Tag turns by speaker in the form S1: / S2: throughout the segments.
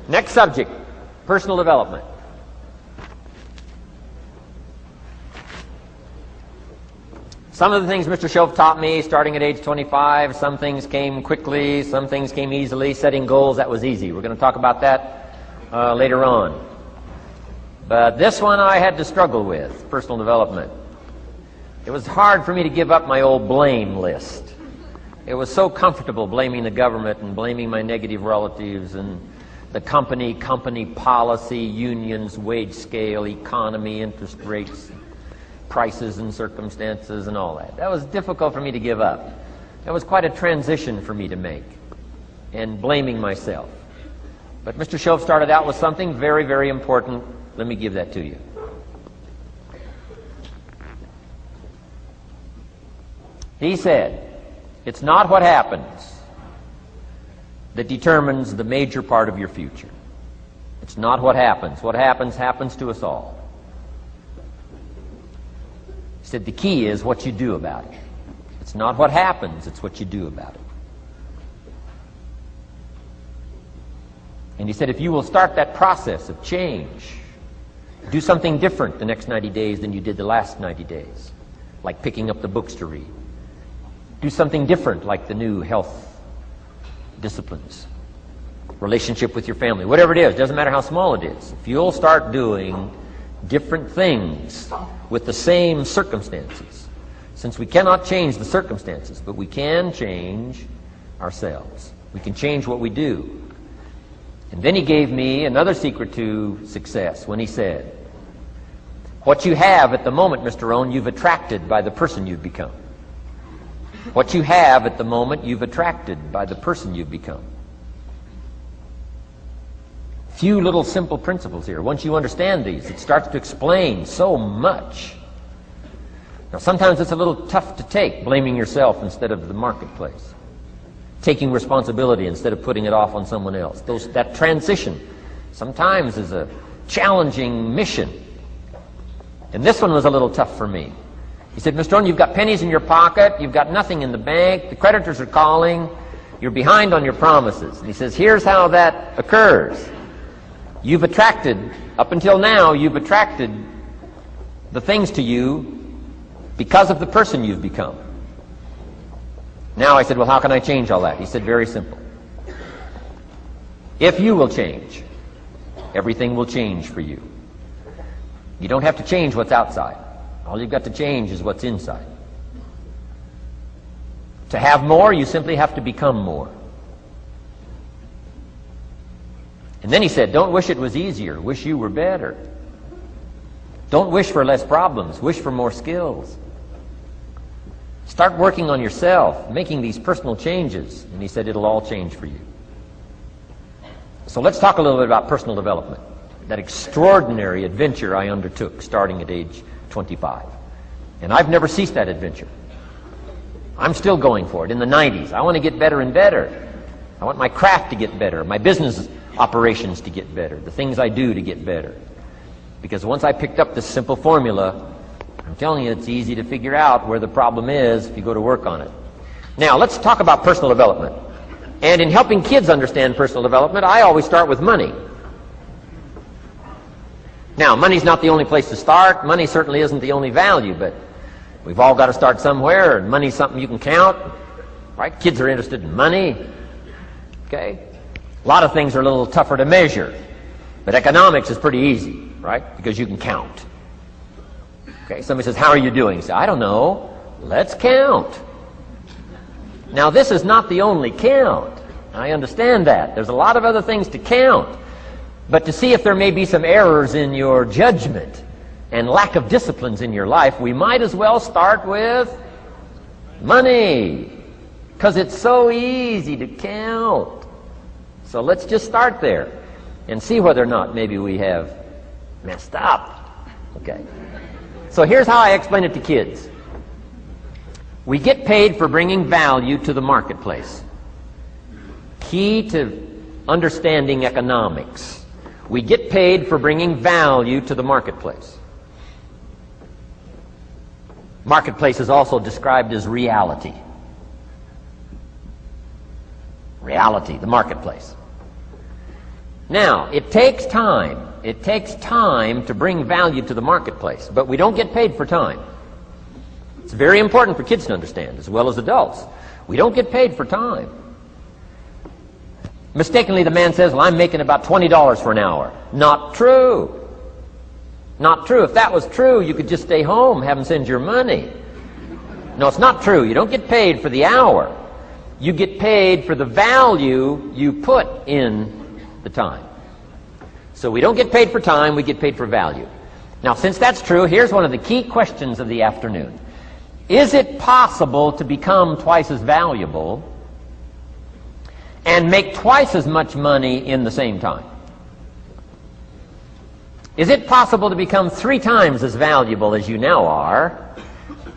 S1: Next subject, personal development. Some of the things Mr. Shoaff taught me starting at age 25, some things came quickly, some things came easily. Setting goals, that was easy. We're going to talk about that later on. But this one I had to struggle with, personal development. It was hard for me to give up my old blame list. It was so comfortable blaming the government and blaming my negative relatives and the company policy, unions, wage scale, economy, interest rates, prices and circumstances and all that. That was difficult for me to give up. That was quite a transition for me to make, and blaming myself. But Mr. Shoaff started out with something very, very important. Let me give that to you. He said, it's not what happens that determines the major part of your future. It's not what happens. What happens, happens to us all. He said the key is what you do about it. It's not what happens, it's what you do about it. And he said if you will start that process of change, do something different the next 90 days than you did the last 90 days, like picking up the books to read. Do something different like the new health disciplines, relationship with your family, whatever it is, doesn't matter how small it is. If you'll start doing different things with the same circumstances, since we cannot change the circumstances, but we can change ourselves. We can change what we do. And then he gave me another secret to success when he said, what you have at the moment, Mr. Rohn, you've attracted by the person you've become. What you have at the moment, you've attracted by the person you've become. Few little simple principles here. Once you understand these, it starts to explain so much. Now, sometimes it's a little tough to take, blaming yourself instead of the marketplace. Taking responsibility instead of putting it off on someone else. That transition sometimes is a challenging mission. And this one was a little tough for me. He said, Mr. Rohn, you've got pennies in your pocket, you've got nothing in the bank, the creditors are calling, you're behind on your promises. And he says, here's how that occurs. You've attracted, up until now, you've attracted the things to you because of the person you've become. Now I said, well, how can I change all that? He said, very simple. If you will change, everything will change for you. You don't have to change what's outside. All you've got to change is what's inside. To have more, you simply have to become more. And then he said, don't wish it was easier. Wish you were better. Don't wish for less problems. Wish for more skills. Start working on yourself, making these personal changes. And he said, it'll all change for you. So let's talk a little bit about personal development. That extraordinary adventure I undertook starting at age 25. And I've never ceased that adventure. I'm still going for it. In the 90s, I want to get better and better. I want my craft to get better, my business operations to get better, the things I do to get better. Because once I picked up this simple formula, I'm telling you, it's easy to figure out where the problem is if you go to work on it. Now, let's talk about personal development. And in helping kids understand personal development, I always start with money. Now, money's not the only place to start. Money certainly isn't the only value, but we've all got to start somewhere, and money's something you can count, right? Kids are interested in money, okay? A lot of things are a little tougher to measure, but economics is pretty easy, right? Because you can count. Okay, somebody says, how are you doing? You say, I don't know. Let's count. Now, this is not the only count. I understand that. There's a lot of other things to count. But to see if there may be some errors in your judgment and lack of disciplines in your life, we might as well start with money, because it's so easy to count. So let's just start there and see whether or not maybe we have messed up. Okay. So here's how I explain it to kids. We get paid for bringing value to the marketplace. Key to understanding economics. We get paid for bringing value to the marketplace. Marketplace is also described as reality. Reality, the marketplace. Now, it takes time. It takes time to bring value to the marketplace, but we don't get paid for time. It's very important for kids to understand, as well as adults. We don't get paid for time. Mistakenly, the man says, well, I'm making about $20 for an hour. Not true. Not true. If that was true, you could just stay home, have them send your money. No, it's not true. You don't get paid for the hour. You get paid for the value you put in the time. So we don't get paid for time, we get paid for value. Now, since that's true, here's one of the key questions of the afternoon. Is it possible to become twice as valuable and make twice as much money in the same time? Is it possible to become 3 times as valuable as you now are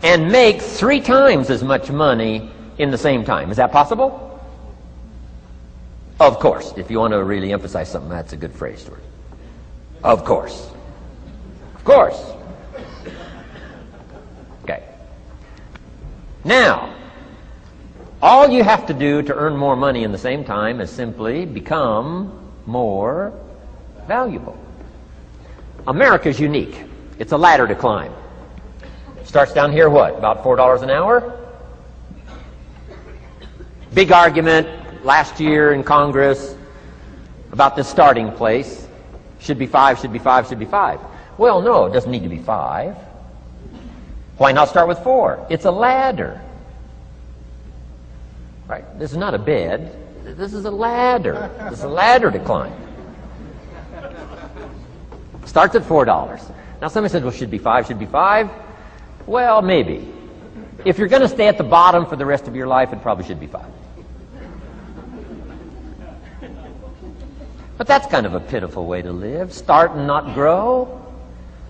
S1: and make 3 times as much money in the same time? Is that possible? Of course. If you want to really emphasize something, that's a good phrase, Stuart. Of course. Of course. Okay. Now, all you have to do to earn more money in the same time is simply become more valuable. America's unique. It's a ladder to climb. Starts down here, what? About $4 an hour? Big argument last year in Congress about the starting place. Should be 5, should be 5, should be 5. Well, no, it doesn't need to be 5. Why not start with 4? It's a ladder. Right? This is not a bed. This is a ladder. This is a ladder to climb. Starts at $4. Now somebody says, well, should be 5, should be 5. Well, maybe. If you're going to stay at the bottom for the rest of your life, it probably should be 5. But that's kind of a pitiful way to live. Start and not grow.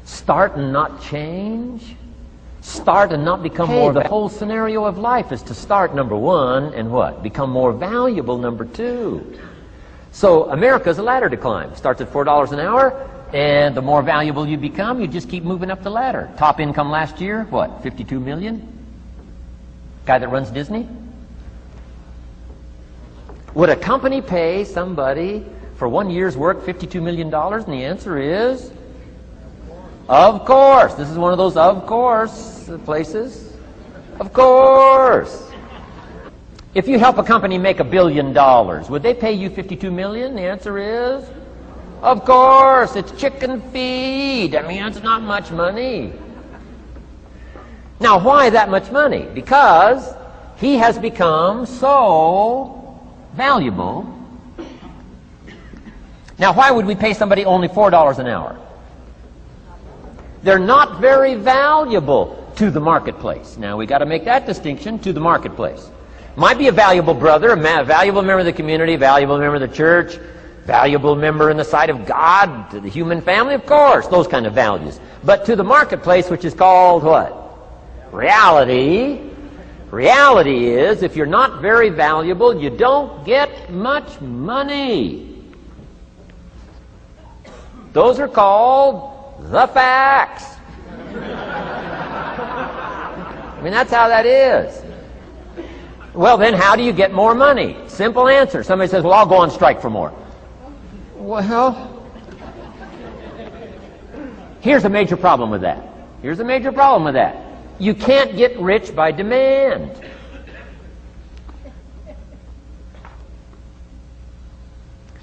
S1: Start and not change. Start and not become more. The whole scenario of life is to start, number 1, and what? Become more valuable, number 2. So America's a ladder to climb. Starts at $4 an hour, and the more valuable you become, you just keep moving up the ladder. Top income last year, what? 52 million? Guy that runs Disney? Would a company pay somebody for 1 year's work $52 million? And the answer is, of course. This is one of those of course places. Of course. If you help a company make $1 billion, would they pay you $52 million? The answer is, of course. It's chicken feed. I mean, it's not much money. Now, why that much money? Because he has become so valuable. Now, why would we pay somebody only $4 an hour? They're not very valuable to the marketplace. Now, we got to make that distinction, to the marketplace. Might be a valuable brother, a valuable member of the community, a valuable member of the church, valuable member in the sight of God, to the human family, of course, those kind of values. But to the marketplace, which is called what? Reality. Reality is, if you're not very valuable, you don't get much money. Those are called the facts. I mean, that's how that is. Well, then how do you get more money? Simple answer. Somebody says, well, I'll go on strike for more. Well, here's a major problem with that. Here's a major problem with that. You can't get rich by demand.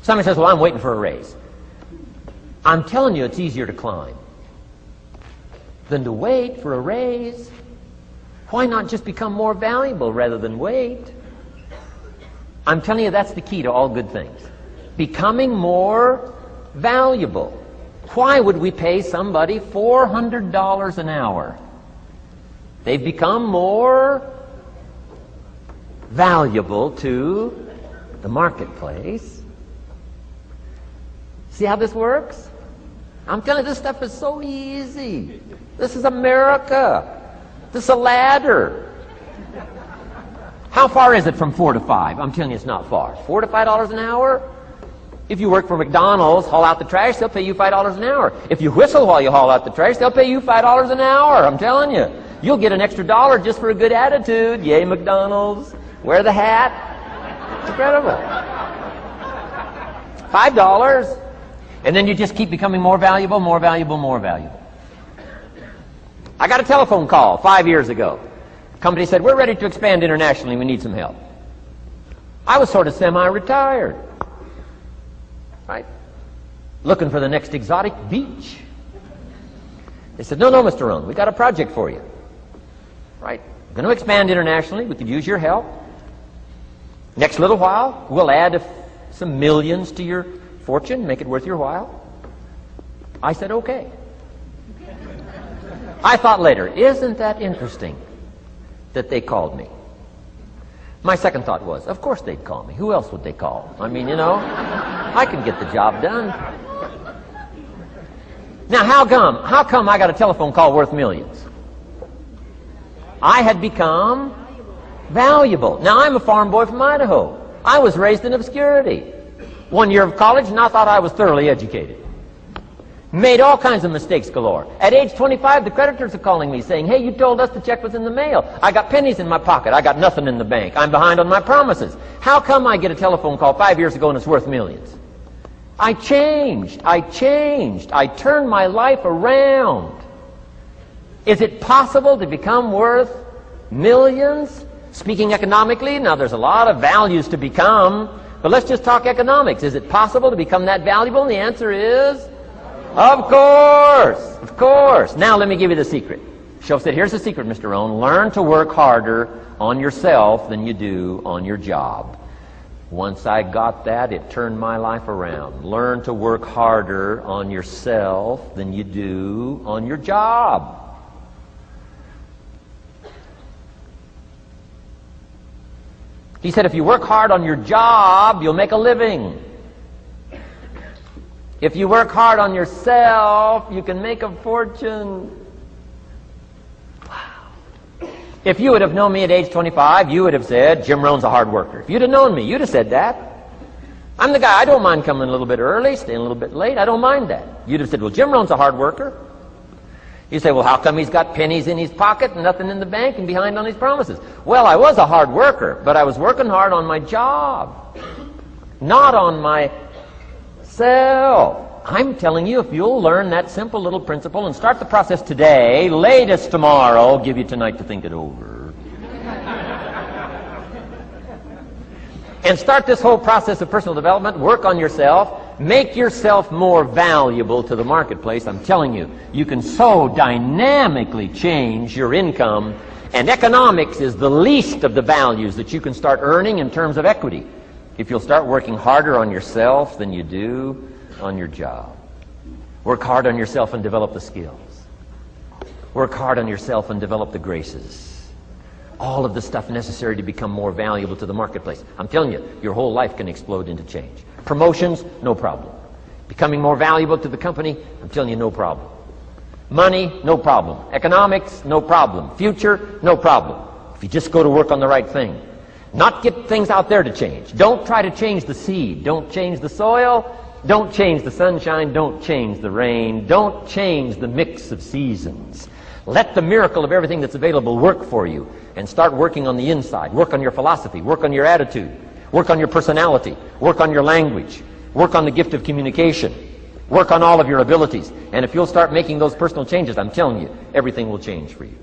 S1: Somebody says, well, I'm waiting for a raise. I'm telling you, it's easier to climb than to wait for a raise. Why not just become more valuable rather than wait? I'm telling you, that's the key to all good things. Becoming more valuable. Why would we pay somebody $400 an hour? They've become more valuable to the marketplace. See how this works? I'm telling you, this stuff is so easy. This is America. This is a ladder. How far is it from 4 to 5? I'm telling you, it's not far. $4 to $5 an hour? If you work for McDonald's, haul out the trash, they'll pay you $5 an hour. If you whistle while you haul out the trash, they'll pay you $5 an hour. I'm telling you. You'll get an extra $1 just for a good attitude. Yay, McDonald's. Wear the hat. It's incredible. $5. And then you just keep becoming more valuable, more valuable, more valuable. I got a telephone call 5 years ago. The company said, we're ready to expand internationally. We need some help. I was sort of semi-retired, right? Looking for the next exotic beach. They said, no, Mr. Rohn, we got a project for you. Right? We're going to expand internationally. We could use your help. Next little while, we'll add some millions to your fortune, make it worth your while. I said, okay. I thought later, isn't that interesting that they called me? My second thought was, of course they'd call me. Who else would they call? I mean, I can get the job done. Now, how come I got a telephone call worth millions? I had become valuable. Now, I'm a farm boy from Idaho. I was raised in obscurity. 1 year of college, and I thought I was thoroughly educated. Made all kinds of mistakes galore. At age 25, the creditors are calling me saying, hey, you told us the check was in the mail. I got pennies in my pocket. I got nothing in the bank. I'm behind on my promises. How come I get a telephone call 5 years ago and it's worth millions? I changed. I turned my life around. Is it possible to become worth millions? Speaking economically, now there's a lot of values to become, but let's just talk economics. Is it possible to become that valuable? And the answer is, of course. Now let me give you the secret. Shoaff said, here's the secret, Mr. Rohn. Learn to work harder on yourself than you do on your job. Once I got that, it turned my life around. Learn to work harder on yourself than you do on your job. He said, if you work hard on your job, you'll make a living. If you work hard on yourself, you can make a fortune. Wow. If you would have known me at age 25, you would have said, Jim Rohn's a hard worker. If you'd have known me, you'd have said that. I'm the guy, I don't mind coming a little bit early, staying a little bit late. I don't mind that. You'd have said, well, Jim Rohn's a hard worker. You say, well, how come he's got pennies in his pocket and nothing in the bank and behind on his promises? Well, I was a hard worker, but I was working hard on my job, not on myself. I'm telling you, if you'll learn that simple little principle and start the process today, latest tomorrow, I'll give you tonight to think it over. And start this whole process of personal development, work on yourself, make yourself more valuable to the marketplace. I'm telling you, you can so dynamically change your income, and economics is the least of the values that you can start earning in terms of equity if you'll start working harder on yourself than you do on your job. Work hard on yourself and develop the skills. Work hard on yourself and develop the graces. All of the stuff necessary to become more valuable to the marketplace. I'm telling you, your whole life can explode into change. Promotions, no problem. Becoming more valuable to the company, I'm telling you, no problem. Money, no problem. Economics, no problem. Future, no problem. If you just go to work on the right thing. Not get things out there to change. Don't try to change the seed. Don't change the soil. Don't change the sunshine. Don't change the rain. Don't change the mix of seasons. Let the miracle of everything that's available work for you, and start working on the inside. Work on your philosophy. Work on your attitude. Work on your personality. Work on your language. Work on the gift of communication. Work on all of your abilities. And if you'll start making those personal changes, I'm telling you, everything will change for you.